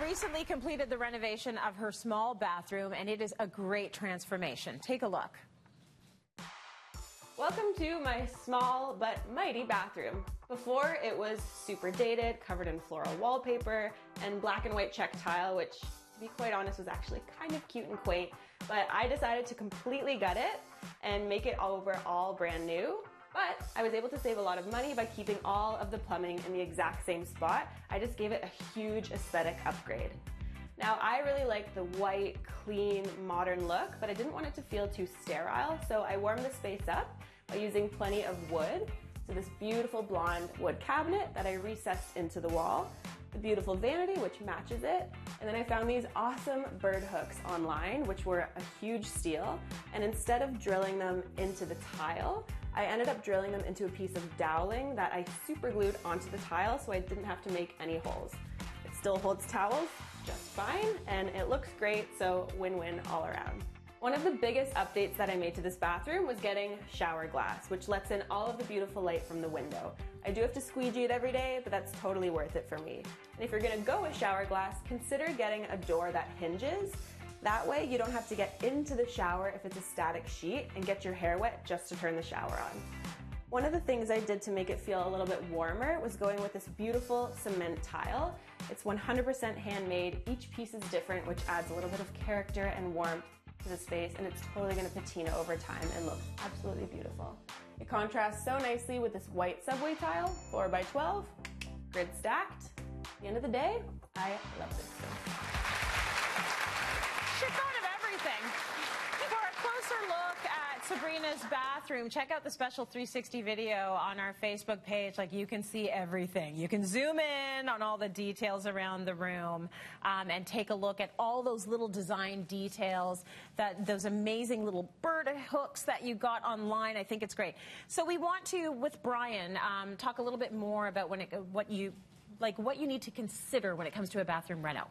recently completed the renovation of her small bathroom, and it is a great transformation. Take a look. Welcome to my small but mighty bathroom. Before, it was super dated, covered in floral wallpaper and black and white check tile, which, to be quite honest, was actually kind of cute and quaint. But I decided to completely gut it and make it all brand new. But I was able to save a lot of money by keeping all of the plumbing in the exact same spot. I just gave it a huge aesthetic upgrade. Now, I really like the white, clean, modern look, but I didn't want it to feel too sterile, so I warmed the space up by using plenty of wood. So this beautiful blonde wood cabinet that I recessed into the wall, the beautiful vanity which matches it, and then I found these awesome bird hooks online, which were a huge steal, and instead of drilling them into the tile, I ended up drilling them into a piece of doweling that I super glued onto the tile so I didn't have to make any holes. It still holds towels just fine, and it looks great, so win-win all around. One of the biggest updates that I made to this bathroom was getting shower glass, which lets in all of the beautiful light from the window. I do have to squeegee it every day, but that's totally worth it for me. And if you're gonna go with shower glass, consider getting a door that hinges. That way you don't have to get into the shower if it's a static sheet and get your hair wet just to turn the shower on. One of the things I did to make it feel a little bit warmer was going with this beautiful cement tile. It's 100% handmade, each piece is different, which adds a little bit of character and warmth to the space, and it's totally going to patina over time and look absolutely beautiful. It contrasts so nicely with this white subway tile, 4x12, grid stacked. At the end of the day, I love this space. She thought of everything. For a closer look at Sabrina's bathroom, check out the special 360 video on our Facebook page. Like, you can see everything. You can zoom in on all the details around the room and take a look at all those little design details, those amazing little bird hooks that you got online. I think it's great. So we want to, with Brian, talk a little bit more about what you need to consider when it comes to a bathroom reno.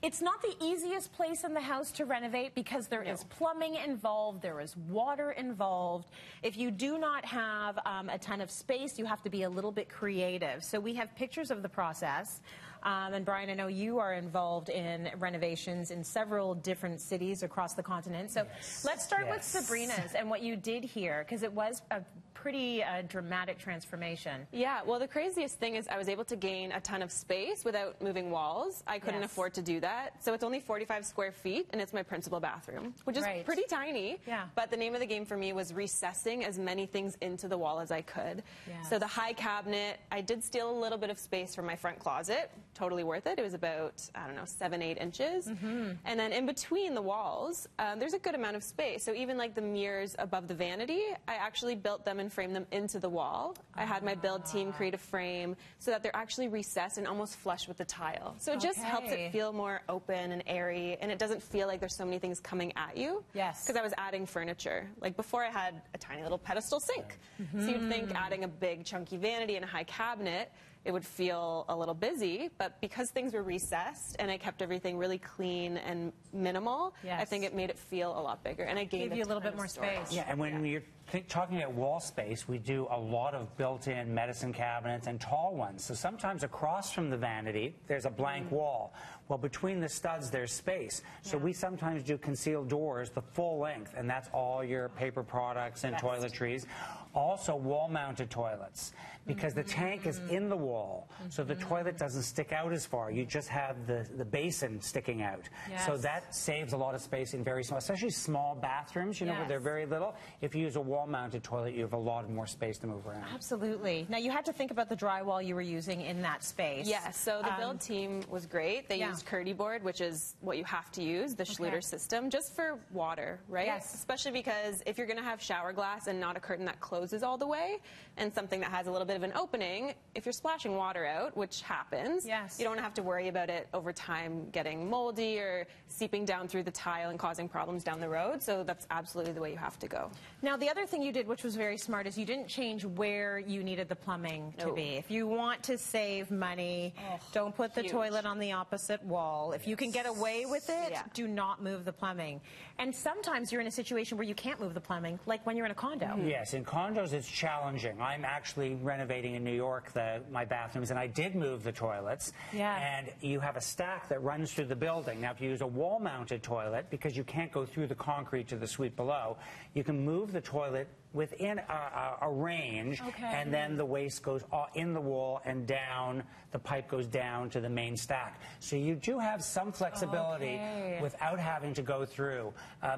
It's not the easiest place in the house to renovate because there is plumbing involved, there is water involved. If you do not have a ton of space, you have to be a little bit creative. So we have pictures of the process. And Brian, I know you are involved in renovations in several different cities across the continent. So let's start with Sabrina's and what you did here, because it was a pretty dramatic transformation. Yeah, well, the craziest thing is I was able to gain a ton of space without moving walls. I couldn't afford to do that. So it's only 45 square feet, and it's my principal bathroom, which is pretty tiny. Yeah. But the name of the game for me was recessing as many things into the wall as I could. Yes. So the high cabinet, I did steal a little bit of space from my front closet. Totally worth it. It was about, I don't know, 7-8 inches. And then in between the walls, there's a good amount of space. So even like the mirrors above the vanity, I actually built them and framed them into the wall. I had my build team create a frame so that they're actually recessed and almost flush with the tile. So it just helps it feel more open and airy, and it doesn't feel like there's so many things coming at you. Yes. Because I was adding furniture. Like before, I had a tiny little pedestal sink. So you'd think adding a big chunky vanity and a high cabinet, it would feel a little busy, but because things were recessed and I kept everything really clean and minimal, I think it made it feel a lot bigger, and I gave you a little bit more space. Yeah, and when you're talking about wall space, we do a lot of built-in medicine cabinets and tall ones. So sometimes across from the vanity, there's a blank wall. Well, between the studs, there's space. So we sometimes do concealed doors the full length, and that's all your paper products and toiletries. Also, wall-mounted toilets, because the tank is in the wall, so the toilet doesn't stick out as far. You just have the basin sticking out. So that saves a lot of space in very small, especially small bathrooms, you know, where they're very little. If you use a wall-mounted toilet, you have a lot more space to move around. Absolutely. Now, you had to think about the drywall you were using in that space. Yes, so the build team was great. They used Curdy board, which is what you have to use, the Schluter system, just for water, right? Yes. Especially because if you're going to have shower glass and not a curtain that closes all the way, and something that has a little bit of an opening, if you're splashing water out, which happens, you don't have to worry about it over time getting moldy or seeping down through the tile and causing problems down the road. So that's absolutely the way you have to go. Now, the other thing you did, which was very smart, is you didn't change where you needed the plumbing to be. If you want to save money, don't put the toilet on the opposite wall. If you can get away with it, do not move the plumbing. And sometimes you're in a situation where you can't move the plumbing, like when you're in a condo. Yes, in condos it's challenging. I'm actually renovating renovating in New York my bathrooms, and I did move the toilets. Yeah. And you have a stack that runs through the building. Now, if you use a wall-mounted toilet, because you can't go through the concrete to the suite below, you can move the toilet within a range, and then the waste goes in the wall and down. The pipe goes down to the main stack. So you do have some flexibility without having to go through.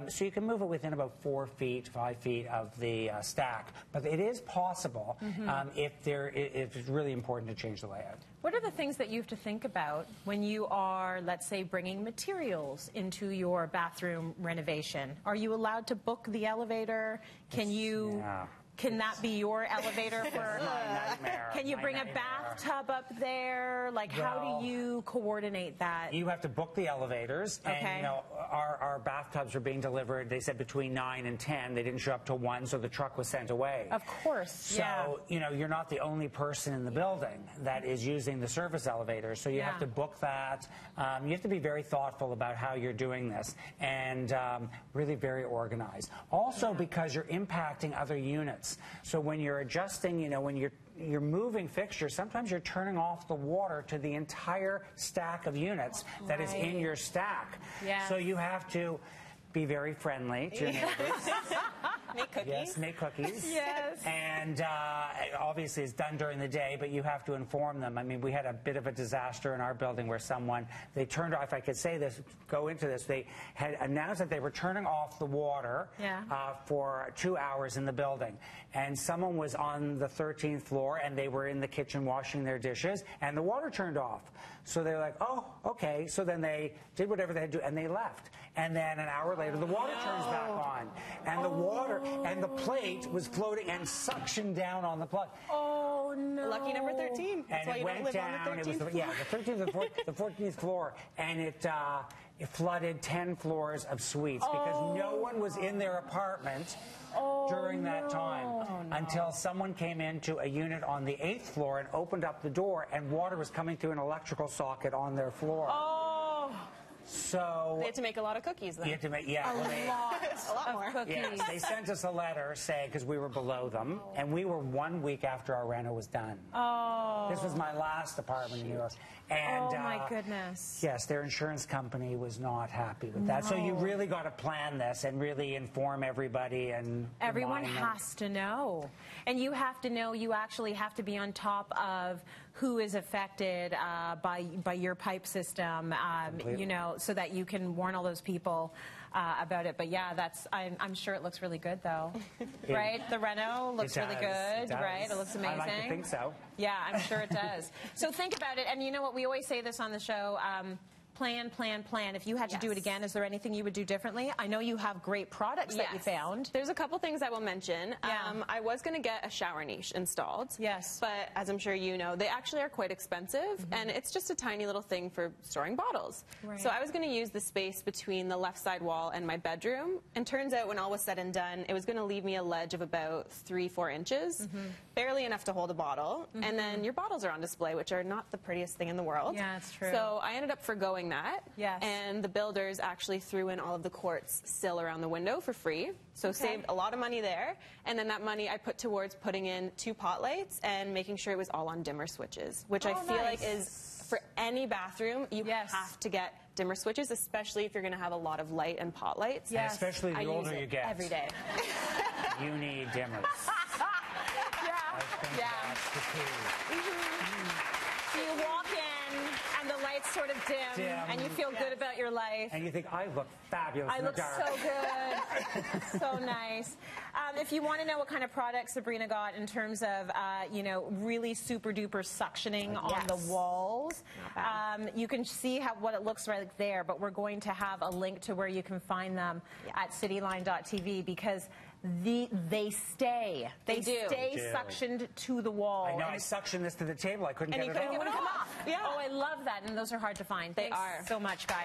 So you can move it within about 4 feet, 5 feet of the stack. But it is possible if it's really important to change the layout. What are the things that you have to think about when you are, let's say, bringing materials into your bathroom renovation? Are you allowed to book the elevator? Can that be your elevator for? Can you bring a bathtub up there? Like, how do you coordinate that? You have to book the elevators, and you know, our bathtubs were being delivered. They said between 9 and 10. They didn't show up till 1, so the truck was sent away. Of course. So you know, you're not the only person in the building that is using the service elevator. So you have to book that. You have to be very thoughtful about how you're doing this, and really very organized. Also, because you're impacting other units. So when you're adjusting, you know, when you're moving fixtures, sometimes you're turning off the water to the entire stack of units that is in your stack. So you have to be very friendly to your neighbors. Make cookies. Yes, make cookies. Yes. And obviously it's done during the day, but you have to inform them. I mean, we had a bit of a disaster in our building where they turned off, if I could say this, go into this, they had announced that they were turning off the water for 2 hours in the building. And someone was on the 13th floor, and they were in the kitchen washing their dishes, and the water turned off. So they were like, oh, okay. So then they did whatever they had to do, and they left. And then an hour later, the water turns back on. And the water and the plate was floating and suctioned down on the plug. Oh, no. Lucky number 13. That's why and you it went don't live down. on the 13th. It was the 13th, the 14th floor. And it flooded 10 floors of suites because no one was in their apartment during that time until someone came into a unit on the 8th floor and opened up the door, and water was coming through an electrical socket on their floor. So they had to make a lot of cookies then. You had to make, a lot more cookies. Yes, they sent us a letter saying, because we were below them, and we were 1 week after our reno was done. This was my last apartment in New York. And, my goodness. Yes, their insurance company was not happy with that. So you really got to plan this and really inform everybody. And everyone has to know. And you have to know, you actually have to be on top of who is affected by your pipe system, you know, so that you can warn all those people about it. But yeah, I'm sure it looks really good though. Right? The reno looks really good, right? It looks amazing. I like to think so. Yeah, I'm sure it does. So think about it. And you know what? We always say this on the show. Plan, plan, plan. If you had to do it again, is there anything you would do differently? I know you have great products that you found. There's a couple things I will mention. I was going to get a shower niche installed. Yes. But as I'm sure you know, they actually are quite expensive, and it's just a tiny little thing for storing bottles. Right. So I was going to use the space between the left side wall and my bedroom, and turns out when all was said and done, it was going to leave me a ledge of about 3-4 inches, barely enough to hold a bottle, and then your bottles are on display, which are not the prettiest thing in the world. Yeah, it's true. So I ended up forgoing that. Yes. And the builders actually threw in all of the quartz sill around the window for free. So saved a lot of money there. And then that money I put towards putting in 2 pot lights and making sure it was all on dimmer switches, which I feel like is, for any bathroom, you have to get dimmer switches, especially if you're going to have a lot of light and pot lights. And especially the older you get. Every day. You need dimmers. That's the key. So you walk in, and the lights sort of dim, and you feel good about your life. And you think, I look fabulous in the dark. I look so good. So nice. If you want to know what kind of products Sabrina got in terms of, you know, really super duper suctioning on the walls, you can see what it looks like there, but we're going to have a link to where you can find them at cityline.tv, because they stay. They stay suctioned to the wall. I know. I suctioned this to the table. I couldn't get it off. Oh, I love that. And those are hard to find. Thanks so much, guys.